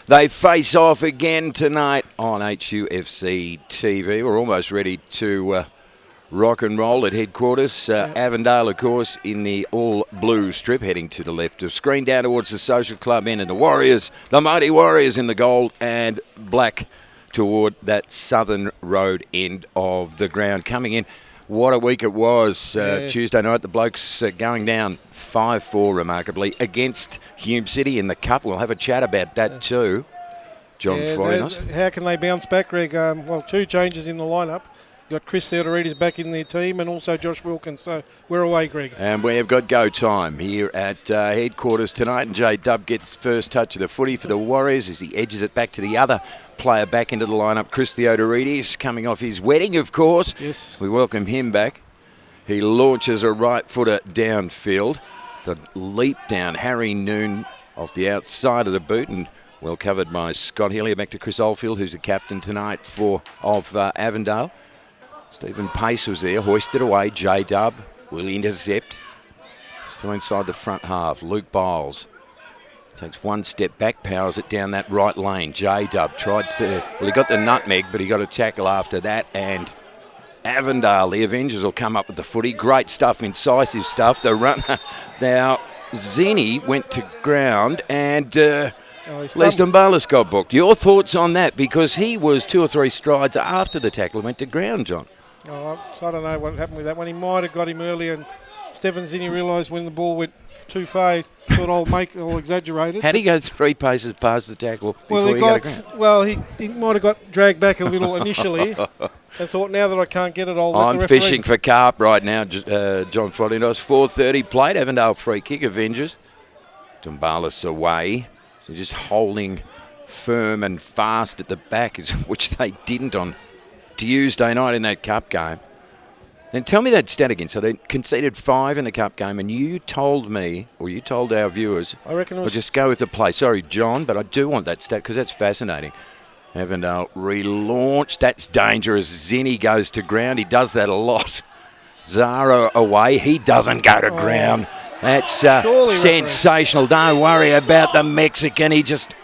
They face off again tonight on HUFC TV. We're almost ready to rock and roll at headquarters. Avondale, of course, in the all-blue strip, heading to the left of screen, down towards the Social Club end, and the Warriors, the mighty Warriors in the gold and black toward that southern road end of the ground. Coming in, what a week it was. Tuesday night, the Blokes going down 5-4 remarkably against Hume City in the Cup. We'll have a chat about that too. John Florinos. How can they bounce back, Greg? Well, two changes in the lineup. Got Chris Theodorides back in their team and also Josh Wilkins. So we're away, Greg. And we have got go time here at headquarters tonight. And J Dub gets first touch of the footy for the Warriors as he edges it back to the other player back into the lineup. Chris Theodorides coming off his wedding, of course. Yes. We welcome him back. He launches a right footer downfield. The leap down, Harry Noon off the outside of the boot, and well covered by Scott Hillier. Back to Chris Oldfield, who's the captain tonight of Avondale. Stephen Pace was there, hoisted away. J-Dub will intercept. Still inside the front half. Luke Biles takes one step back, powers it down that right lane. J-Dub tried to... Well, he got the nutmeg, but he got a tackle after that. And Avondale, the Avengers, will come up with the footy. Great stuff, incisive stuff. The runner... Now, Zini went to ground and... Les Dumbalis got booked. Your thoughts on that? Because he was 2 or 3 strides after the tackle went to ground, John. Oh, so I don't know what happened with that one. He might have got him earlier, and Stephen Zini realised when the ball went too far, he thought I'll exaggerate it. How did he go 3 paces past the tackle before he got to ground? Well, he might have got dragged back a little initially and thought, now that I can't get it, I'll let the referee... I'm fishing for carp right now, John Florinos. 4:30 played. Avondale free kick, Avengers. Dumbalis away. So just holding firm and fast at the back, which they didn't on Tuesday night in that Cup game. And tell me that stat again. So they conceded 5 in the Cup game, and you told me, or you told our viewers, I reckon it was... I'll just go with the play. Sorry, John, but I do want that stat because that's fascinating. Avondale relaunched. That's dangerous. Zinni goes to ground. He does that a lot. Zara away. He doesn't go to ground. That's sensational. Don't worry about the Mexican. He just...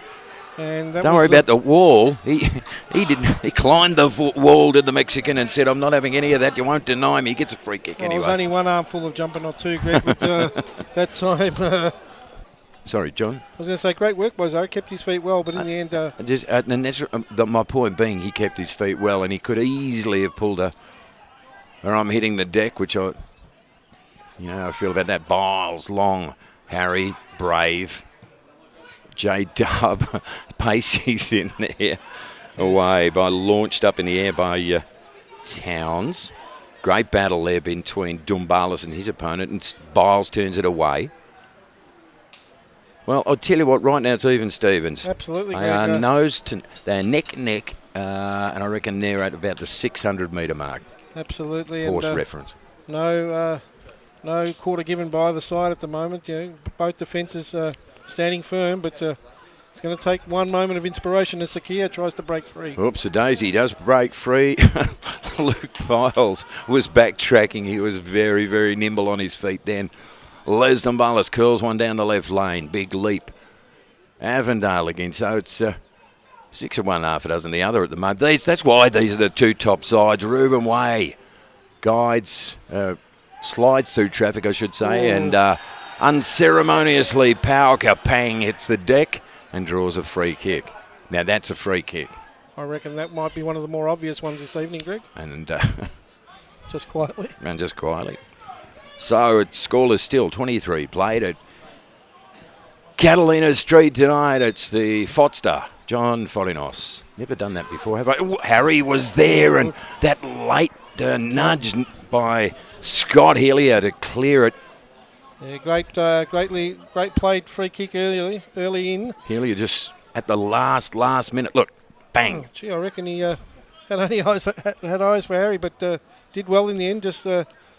Don't worry about the wall. He didn't. He climbed the wall to the Mexican and said, "I'm not having any of that. You won't deny me." He gets a free kick anyway. It was only one armful of jumping, not two, Greg. But that time. Sorry, John. I was going to say, great work by Zara. Kept his feet well, but in the end. And that's my point being, he kept his feet well, and he could easily have pulled a. Or I'm hitting the deck, which I feel about that. Biles, Long, Harry, Brave. J-Dub, Pacey's in there, launched up in the air by Towns. Great battle there between Dumbalis and his opponent, and Biles turns it away. Well, I'll tell you what, right now it's even Stevens. Absolutely. They are they're neck and neck, and I reckon they're at about the 600-metre mark. Absolutely. Horse reference. No quarter given by either side at the moment. Both defences standing firm, but it's going to take one moment of inspiration as Sakia tries to break free. Oops, a daisy does break free. Luke Biles was backtracking. He was very, very nimble on his feet then. Les Dumbalis curls one down the left lane. Big leap. Avondale again. So it's 6 of one, half a dozen the other at the moment. That's why these are the 2 top sides. Ruben Way guides, slides through traffic, I should say, and unceremoniously, Pau Kapang hits the deck and draws a free kick. Now, that's a free kick. I reckon that might be one of the more obvious ones this evening, Greg. And just quietly. And just quietly. So, it's scoreless still. 23 played at Catalina Street tonight. It's the Fotster, John Florinos. Never done that before, have I? Ooh, Harry was there, and that late nudge by Scott Hillier to clear it. Yeah, great played free kick early in. Hillier just at the last minute. Look, bang. Oh, gee, I reckon he had eyes for Harry, but did well in the end. Just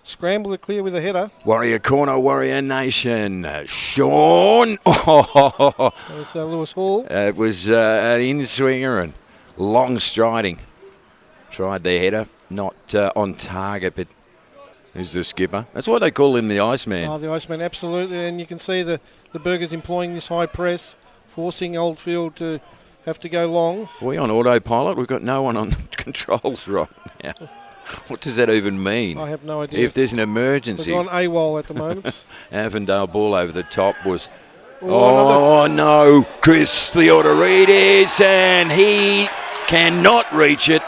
scrambled it clear with a header. Warrior corner, Warrior Nation. Sean. Oh. That was Lewis Hall. It was an in-swinger and long striding. Tried the header, not on target, but who's the skipper? That's why they call him the Iceman. Oh, the Iceman, absolutely. And you can see the Burgers employing this high press, forcing Oldfield to have to go long. We on autopilot. We've got no one on controls right now. What does that even mean? I have no idea. If there's an emergency. We're on AWOL at the moment. Avondale ball over the top was... Oh, no. Chris Theodoridis, and he cannot reach it.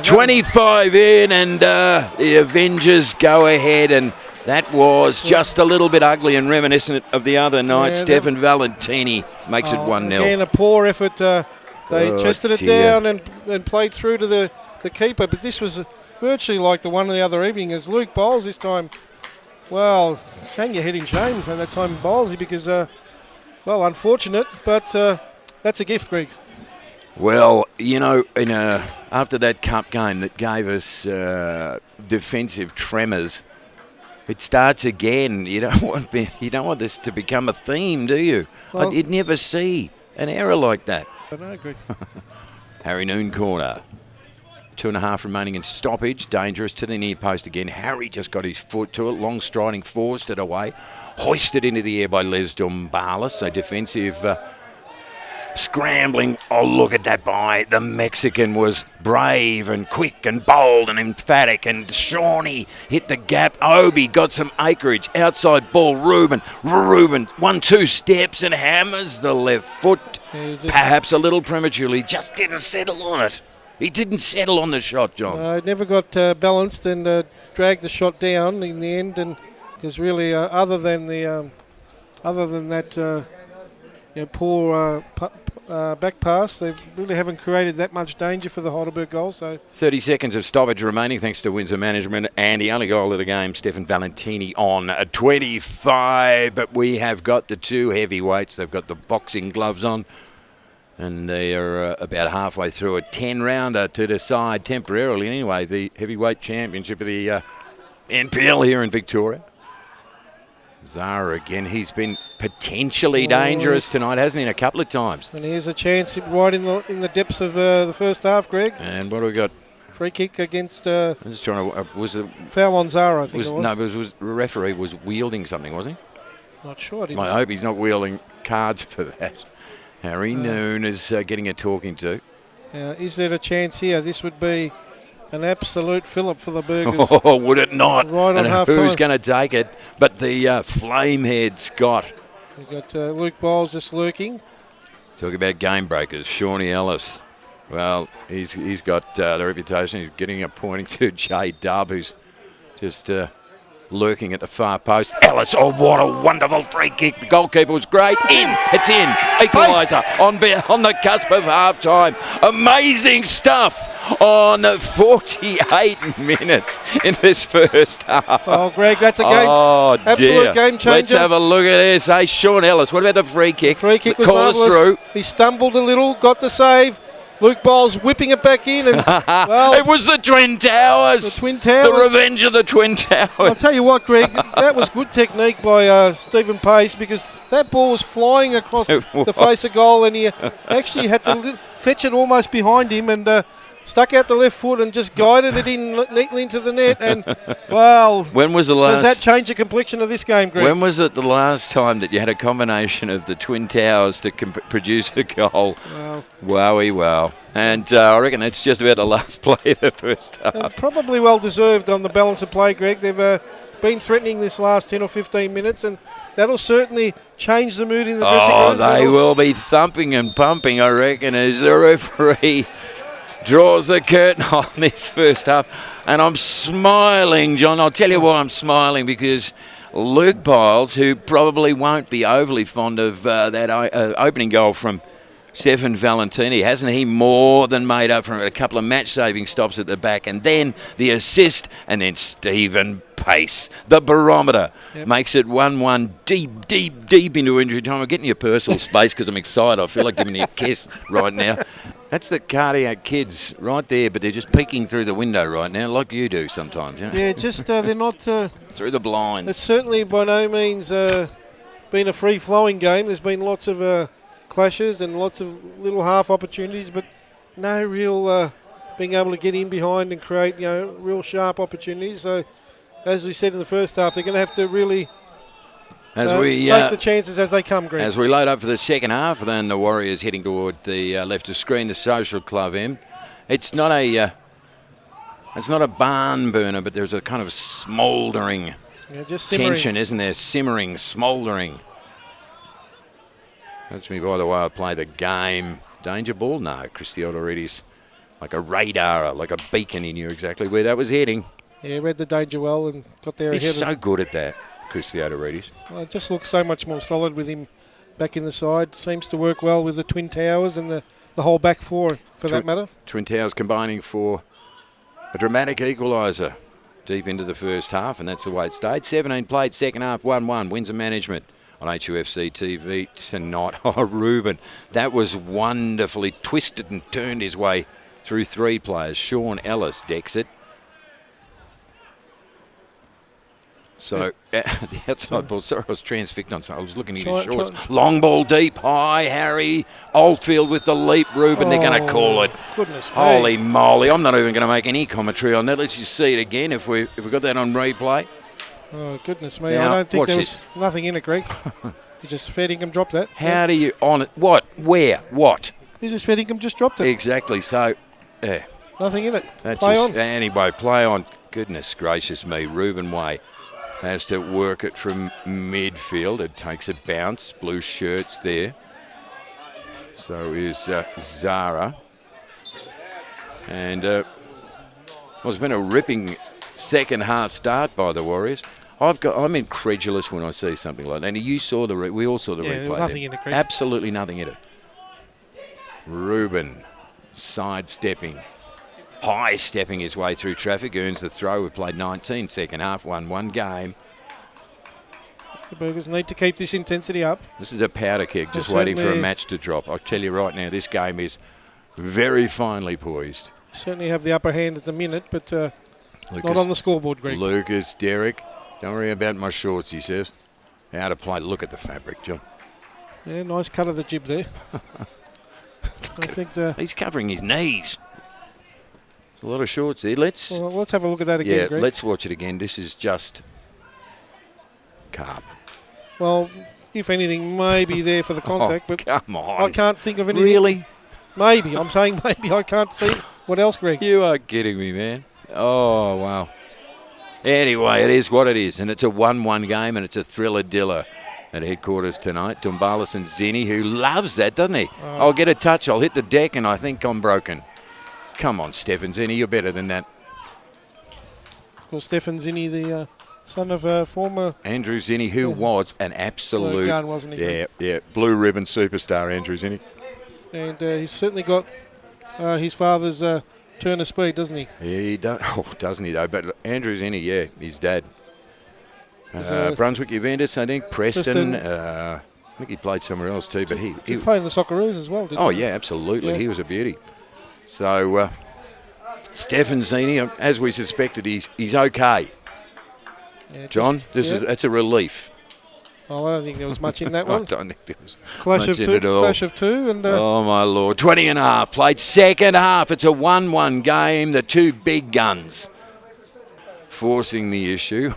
25 in, and the Avengers go ahead, and that was just a little bit ugly and reminiscent of the other night. Yeah, Stefan Valentini makes it 1-0. Again, a poor effort. They chested it down and played through to the keeper, but this was virtually like the one the other evening as Luke Bowles this time. Well, hang your head in shame at that time in Bowlesy because, well, unfortunate, but that's a gift, Greg. Well, you know, after that cup game that gave us defensive tremors, it starts again. You don't want this to become a theme, do you? Well, You'd never see an error like that. I know, Greg. Harry Noon corner. 2.5 remaining in stoppage. Dangerous to the near post again. Harry just got his foot to it. Long striding, forced it away. Hoisted into the air by Les Dumbalis. So defensive scrambling. Oh, look at that by the Mexican was brave and quick and bold and emphatic. And Shawnee hit the gap. Obi got some acreage. Outside ball. Ruben 1-2 steps and hammers the left foot. Perhaps a little prematurely. Just didn't settle on it. He didn't settle on the shot, John. Never got balanced and dragged the shot down in the end. And because really, other than that poor back pass, they really haven't created that much danger for the Heidelberg goal. So 30 seconds of stoppage remaining, thanks to Windsor management, and the only goal of the game, Stefan Valentini on 25. But we have got the two heavyweights. They've got the boxing gloves on. And they are about halfway through a 10-rounder to decide temporarily, anyway, the heavyweight championship of the NPL here in Victoria. Zara again. He's been potentially dangerous tonight, hasn't he? A couple of times. And here's a chance right in the depths of the first half, Greg. And what do we got? Free kick against. I'm just trying to. Was it foul on Zara? I think it was. No, the referee was wielding something, was he? Not sure. I hope he's not wielding cards for that. Harry Noon is getting a talking to. Is there a chance here? This would be an absolute fillip for the Burgers. Oh, would it not? Right on half time. Who's going to take it? But the flamehead Scott. We've got Luke Bowles just lurking. Talk about game breakers. Shawnee Ellis. Well, he's got the reputation. He's getting a pointing to Jay Dubb, who's just lurking at the far post. Ellis, oh, what a wonderful free kick. The goalkeeper was great. It's in. Equaliser on the cusp of half-time. Amazing stuff on 48 minutes in this first half. Oh, Greg, that's a game. Oh, absolute game changer. Let's have a look at this. Hey, Sean Ellis, what about the free kick? The free kick was marvellous. Through. He stumbled a little, got the save. Luke Bowles whipping it back in. And, well, it was the Twin Towers. The Twin Towers. The revenge of the Twin Towers. I'll tell you what, Greg, that was good technique by Stephen Pace because that ball was flying across the face of goal and he actually had to fetch it almost behind him and stuck out the left foot and just guided it in neatly into the net. And, well, when was the last? Does that change the complexion of this game, Greg? When was it the last time that you had a combination of the Twin Towers to produce a goal? Well, wowie wow. And I reckon it's just about the last play of the first half. Probably well deserved on the balance of play, Greg. They've been threatening this last 10 or 15 minutes and that'll certainly change the mood in the dressing room. Oh, they will be thumping and pumping, I reckon, as the referee draws the curtain on this first half. And I'm smiling, John. I'll tell you why I'm smiling, because Luke Bowles, who probably won't be overly fond of that opening goal from Stefan Valentini, hasn't he more than made up for a couple of match-saving stops at the back, and then the assist, and then Stephen Pace, the barometer, makes it 1-1 deep into injury time. I'm getting your personal space because I'm excited. I feel like giving you a kiss right now. That's the cardiac kids right there, but they're just peeking through the window right now, like you do sometimes. You know? Yeah, just they're not through the blinds. It's certainly by no means been a free-flowing game. There's been lots of clashes and lots of little half opportunities, but no real being able to get in behind and create real sharp opportunities. So, as we said in the first half, they're going to have to really As we take the chances as they come, Greg. As we load up for the second half, then the Warriors heading toward the left of screen, the Social Club end. It's not a barn burner, but there's a kind of smouldering just simmering tension, isn't there? Simmering, smouldering. That's me by the way I play the game. Danger ball? No, Cristiano Redes, like a radar, like a beacon. He knew exactly where that was heading. Yeah, read the danger well and got there ahead. He's so good at that, Cristiano Redes. Well, it just looks so much more solid with him back in the side. Seems to work well with the Twin Towers and the whole back four, for that matter. Twin Towers combining for a dramatic equaliser deep into the first half, and that's the way it stayed. 17 played, second half, 1-1. Windsor Management on HUFC TV tonight. Oh, Ruben, that was wonderfully twisted and turned his way through three players. Sean Ellis decks it. So, the outside ball, sorry, I was transfixed on something. I was looking at his shorts. Long ball deep, high, Harry. Oldfield with the leap, Ruben. They're going to call it. Goodness me. Holy moly. I'm not even going to make any commentary on that. Let's just see it again if we got that on replay. Oh, goodness me. Now, I don't think there was nothing in it, Greg. He just Fettingham dropped that. How do you on it? What? Where? What? He just Fettingham just dropped it. Exactly. So, yeah. Nothing in it. That's play on. Anyway, play on. Goodness gracious me. Ruben Way has to work it from midfield. It takes a bounce. Blue shirts there. So is Zara. And it's been a ripping second half start by the Warriors. I'm incredulous when I see something like that. And you saw we all saw the replay. There was nothing in it, Greg. Absolutely nothing in it. Ruben sidestepping, high stepping his way through traffic, earns the throw. We played 19 second half, 1-1 game. The Burgers need to keep this intensity up. This is a powder keg, just waiting for a match to drop. I'll tell you right now, this game is very finely poised. Certainly have the upper hand at the minute, but not on the scoreboard, Greg. Lucas, Derek, don't worry about my shorts, he says. How to play. Look at the fabric, John. Yeah, nice cut of the jib there. I think he's covering his knees. There's a lot of shorts there. Let's have a look at that again, Greg. Let's watch it again. This is just carp. Well, if anything, maybe there for the contact, but come on. I can't think of anything. Really? Maybe. I'm saying maybe. I can't see. What else, Greg? You are kidding me, man. Oh, wow. Anyway, it is what it is, and it's a 1-1 game, and it's a thriller-diller at headquarters tonight. Tumbalis and Zini, who loves that, doesn't he? Oh. I'll get a touch, I'll hit the deck, and I think I'm broken. Come on, Stefan Zini, you're better than that. Of course, Stefan Zini, the son of former Andrew Zini, who was an absolute gun, wasn't he? Yeah, blue ribbon superstar, Andrew Zini. And he's certainly got his father's turn of speed, doesn't he? Yeah, he does. Oh, doesn't he though? But Andrew Zini, yeah, his dad. Brunswick Juventus, I think. Preston. I think he played somewhere else too, but he played in the Socceroos as well, didn't he? Oh yeah, absolutely. Yeah. He was a beauty. So Stefan Zini, as we suspected, he's okay. Yeah, John, that's a relief. Oh, I don't think there was much in that one. I don't think there was clash much of in it at all. Clash of two. And, oh, my Lord. 20 and a half. Played second half. It's a 1-1 game. The two big guns forcing the issue.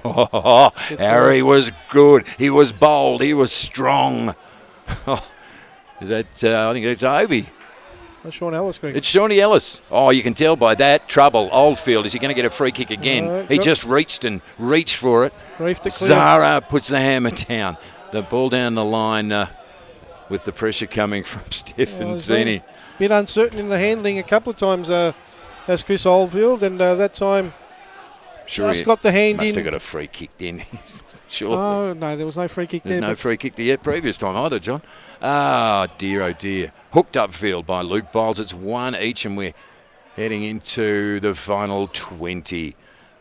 Harry was good. He was bold. He was strong. Is that, I think it's Obi. That's Sean Ellis, Greg. It's Shawnee Ellis. Oh, you can tell by that. Trouble. Oldfield. Is he going to get a free kick again? He just reached for it. Zara puts the hammer down. The ball down the line with the pressure coming from Stefan Zini. A bit uncertain in the handling a couple of times as Chris Oldfield, and that time just got the hand in. Must have got a free kick then. Sure. Oh, no, there was no free kick there. There's no free kick the previous time either, John. Oh, dear. Hooked upfield by Luke Biles. It's one each, and we're heading into the final 20.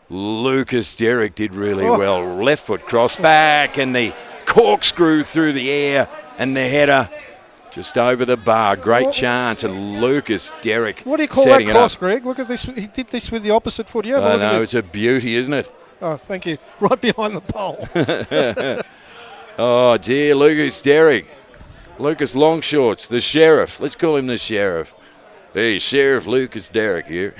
Lucas Derrick did really well. Left foot cross back, and the corkscrew through the air, and the header just over the bar. Great chance, and Lucas Derrick. What do you call that cross, Greg? Look at this. He did this with the opposite foot. Yeah, I know, it's a beauty, isn't it? Oh, thank you. Right behind the pole. Oh, dear, Lucas Derrick. Lucas Longshorts, the sheriff. Let's call him the sheriff. Hey, Sheriff Lucas Derrick here.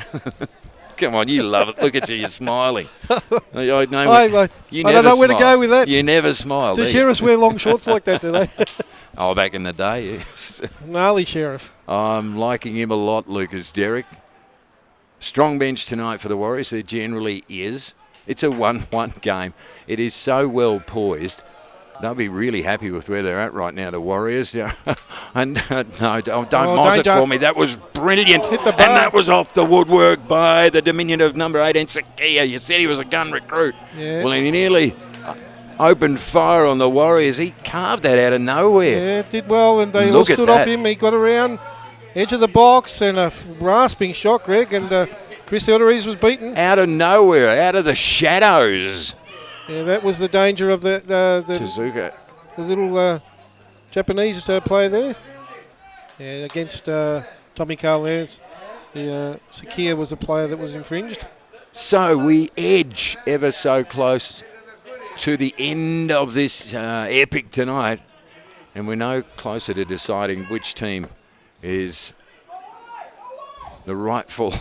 Come on, you love it. Look at you, you're smiling. I don't know where to go with that. You never smile. Do sheriffs wear long shorts like that, do they? Oh, back in the day, yes. Gnarly sheriff. I'm liking him a lot, Lucas Derrick. Strong bench tonight for the Warriors. There generally is. It's a 1-1 game. It is so well poised. They'll be really happy with where they're at right now, the Warriors. Yeah. And no, don't moz it for me. That was brilliant. Hit the bar. And that was off the woodwork by the diminutive number 18, Sakia. You said he was a gun recruit. Yeah. Well, he nearly opened fire on the Warriors. He carved that out of nowhere. Yeah, did well, and they all stood off him. He got around edge of the box and a rasping shot, Greg, and Chris Elderies was beaten. Out of nowhere, out of the shadows. Yeah, that was the danger of the Tezuka. The little Japanese player there. Yeah, against Tommy Carl there. The Sakia was the player that was infringed. So we edge ever so close to the end of this epic tonight, and we're no closer to deciding which team is the rightful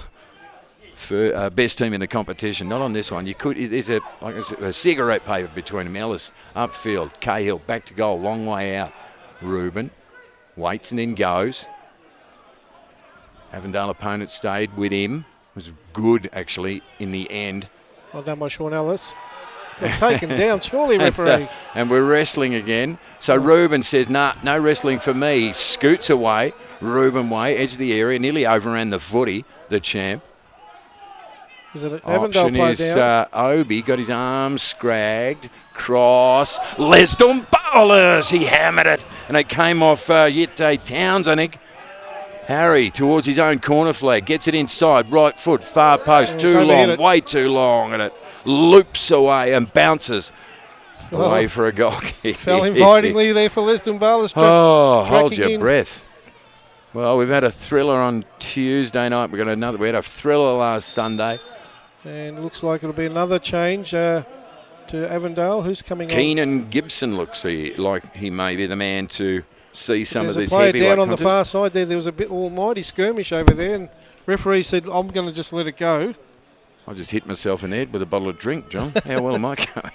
best team in the competition. Not on this one. There's a cigarette paper between them. Ellis upfield, Cahill back to goal, long way out. Reuben waits and then goes. Avondale opponent stayed with him. It was good actually in the end. Well done by Sean Ellis. Got taken down, surely, referee. And we're wrestling again. So Reuben says, no wrestling for me. He scoots away, Reuben way, edge of the area, nearly overran the footy, the champ. Is it Avondale play down? Obi got his arm scragged, cross, Lesdon bowlers, he hammered it, and it came off Yete Towns, I think. Harry towards his own corner flag, gets it inside, right foot, far post, too long, way too long, and it loops away and bounces away for a goal kick. Fell invitingly there for Lesdon Bowlers. Hold your breath. Well, we've had a thriller on Tuesday night. We had a thriller last Sunday. And looks like it'll be another change to Avondale. Who's coming on? Keenan Gibson looks like he may be the man to see some of this player heavyweight down on contest. the far side there. There was a bit almighty skirmish over there, and referee said, I'm going to just let it go. I just hit myself in the head with a bottle of drink, John. How well am I going?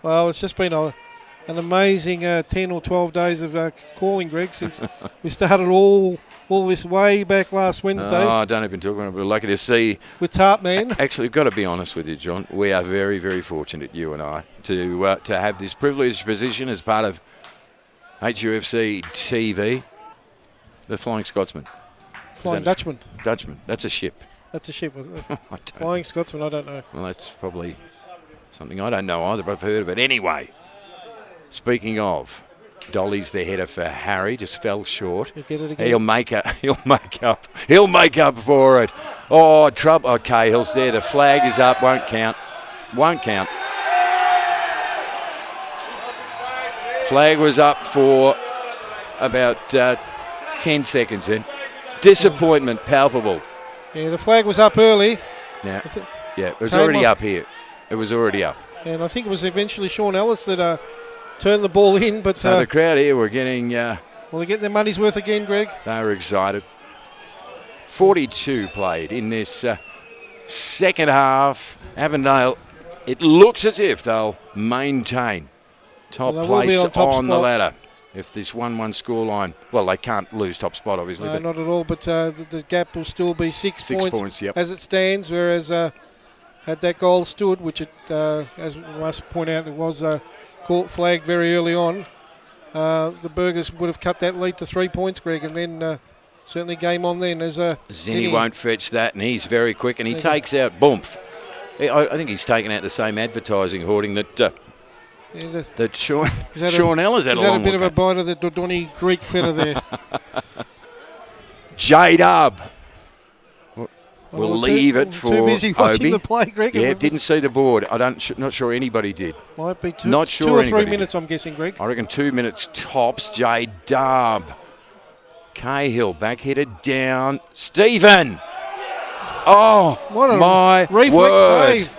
Well, it's just been an amazing 10 or 12 days of calling, Greg, since we started all this way back last Wednesday. Oh, don't even talk about it. We're lucky to see. With Tarpman. Actually, we've got to be honest with you, John. We are very, very fortunate, you and I, to have this privileged position as part of HUFC TV. The Flying Scotsman. Flying Dutchman. Dutchman. That's a ship. That's a ship, was it? Flying Scotsman, I don't know. Well, that's probably something I don't know either, but I've heard of it. Anyway, speaking of, Dolly's the header for Harry, just fell short. He'll get it again. He'll make up for it. Oh, trouble. Okay, Hill's there. The flag is up. Won't count. Flag was up for about 10 seconds in. Disappointment palpable. Yeah, the flag was up early. Yeah, it was already up here. It was already up. And I think it was eventually Sean Ellis that turned the ball in. But so the crowd here were getting... well, they're getting their money's worth again, Greg. They were excited. 42 played in this second half. Avondale, it looks as if they'll maintain top place on the ladder. If this 1-1 scoreline, well, they can't lose top spot, obviously. No, not at all, but the gap will still be 6 points yep. as it stands, whereas had that goal stood, which it, as we must point out, it was caught flagged very early on, the Burgers would have cut that lead to 3 points, Greg, and then certainly game on then. As Zinni won't fetch that, and he's very quick, and he takes out Boomf. I think he's taken out the same advertising hoarding that... that Sean Ellis had a long bit of a bite of the Dodoni Greek feta there. J-Dub. We'll leave it for too busy watching Obi. The play, Greg. Yeah, didn't see the board. Not sure anybody did. Might be two or 3 minutes, I'm guessing, Greg. I reckon 2 minutes tops. J-Dub. Cahill back-headed down. Stephen. Oh, what a my reflex word. save.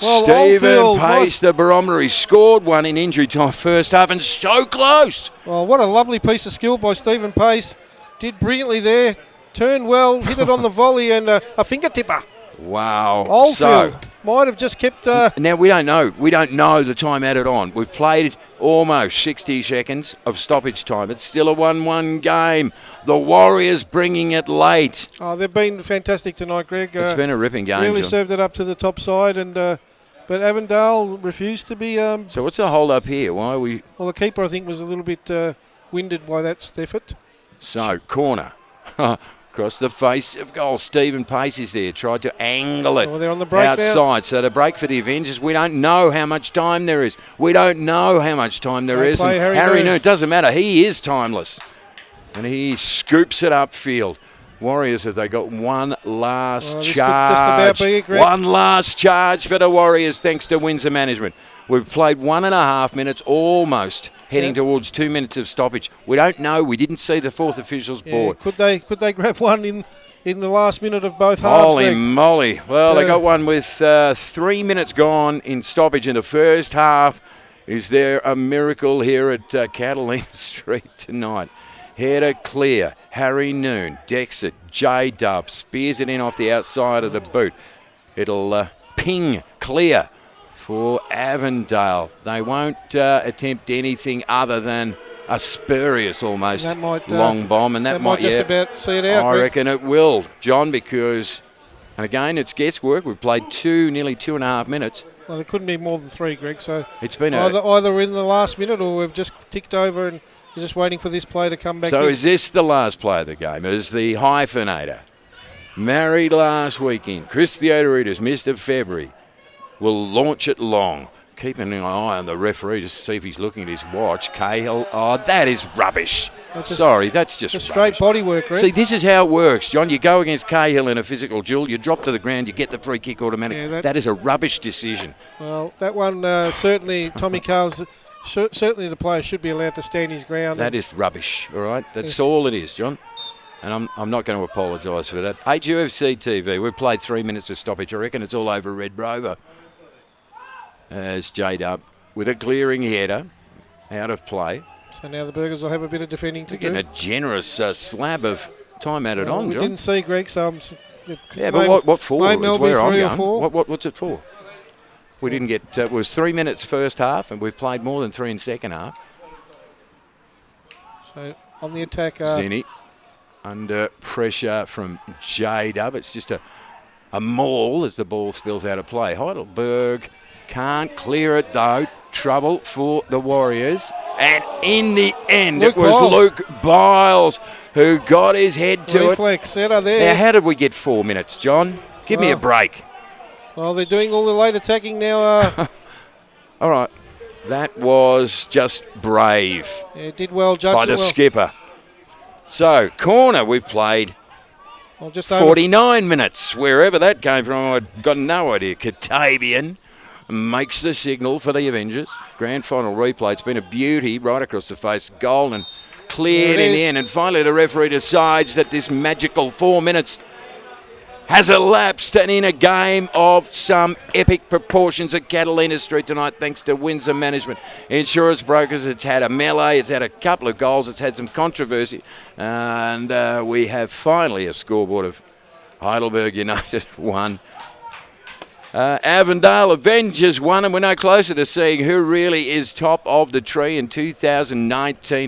Well, Stephen Pace, the barometer. He scored one in injury time first half and so close. Well, what a lovely piece of skill by Stephen Pace. Did brilliantly there. Turned well, hit it on the volley and a finger tipper. Wow. Oldfield might have just kept... Now, we don't know. We don't know the time added on. We've played almost 60 seconds of stoppage time. It's still a 1-1 game. The Warriors bringing it late. Oh, they've been fantastic tonight, Greg. It's been a ripping game. Really John. served it up to the top side, and but Avondale refused to be... So what's the hold up here? Why are we... Well, the keeper, I think, was a little bit winded by that effort. So, corner. Across the face of goal. Stephen Pace is there. Tried to angle it they're on the break outside. now. So the break for the Avengers. We don't know how much time there is. We don't know how much time there is. And Harry Noon, it doesn't matter. He is timeless. And he scoops it upfield. Warriors, have they got one last charge? One last charge for the Warriors, thanks to Windsor management. We've played 1.5 minutes, almost heading towards 2 minutes of stoppage. We don't know. We didn't see the fourth officials board. Could they grab one in the last minute of both halves? Holy moly. Well, they got one with 3 minutes gone in stoppage in the first half. Is there a miracle here at Catalina Street tonight? Header clear. Harry Noon decks it. J-Dub spears it in off the outside of the boot. It'll ping clear for Avondale. They won't attempt anything other than a spurious almost long bomb. And that might just about see it out. I reckon it will, John, because, and again, it's guesswork. We've played nearly 2.5 minutes. Well, there couldn't be more than 3, Greg. So it's been either in the last minute or we've just ticked over and you're just waiting for this play to come back. So in. Is this the last play of the game? Is the hyphenator married last weekend? Chris Theodorides, Mr. February, will launch it long. Keeping an eye on the referee just to see if he's looking at his watch. Cahill, that is rubbish. That's just straight rubbish. Body work, right? See, this is how it works, John. You go against Cahill in a physical duel, you drop to the ground, you get the free kick automatically. Yeah, that is a rubbish decision. Well, that one certainly, Tommy Carl's, certainly the player should be allowed to stand his ground. That is rubbish, all right? That's all it is, John. And I'm not going to apologise for that. HUFC TV, we've played 3 minutes of stoppage. I reckon it's all over Red Rover. As J-Dub with a clearing header out of play. So now the Burgers will have a bit of defending to do. Getting a generous slab of time added on, we John. didn't see, Greg, so but what for? Is where I'm going. 4. What's it for? We didn't get... it was 3 minutes first half, and we've played more than 3 in second half. So on the attack... Zenny under pressure from J-Dub. It's just a maul as the ball spills out of play. Heidelberg... can't clear it, though. Trouble for the Warriors. And in the end, it was Luke Biles who got his head to it. Reflex setter there. Now, how did we get 4 minutes, John? Give me a break. Well, they're doing all the late attacking now. All right. That was just brave. Yeah, did well, Judge. By the skipper. So, corner we've played. Well, just 49 minutes. Wherever that came from, I've got no idea. Katabian makes the signal for the Avengers. Grand final replay. It's been a beauty right across the face. Goal and cleared in the end. And finally the referee decides that this magical 4 minutes has elapsed, and in a game of some epic proportions at Catalina Street tonight, thanks to Windsor management. Insurance brokers, it's had a melee, it's had a couple of goals, it's had some controversy, and we have finally a scoreboard of Heidelberg United 1. Avondale Avengers 1, and we're no closer to seeing who really is top of the tree in 2019.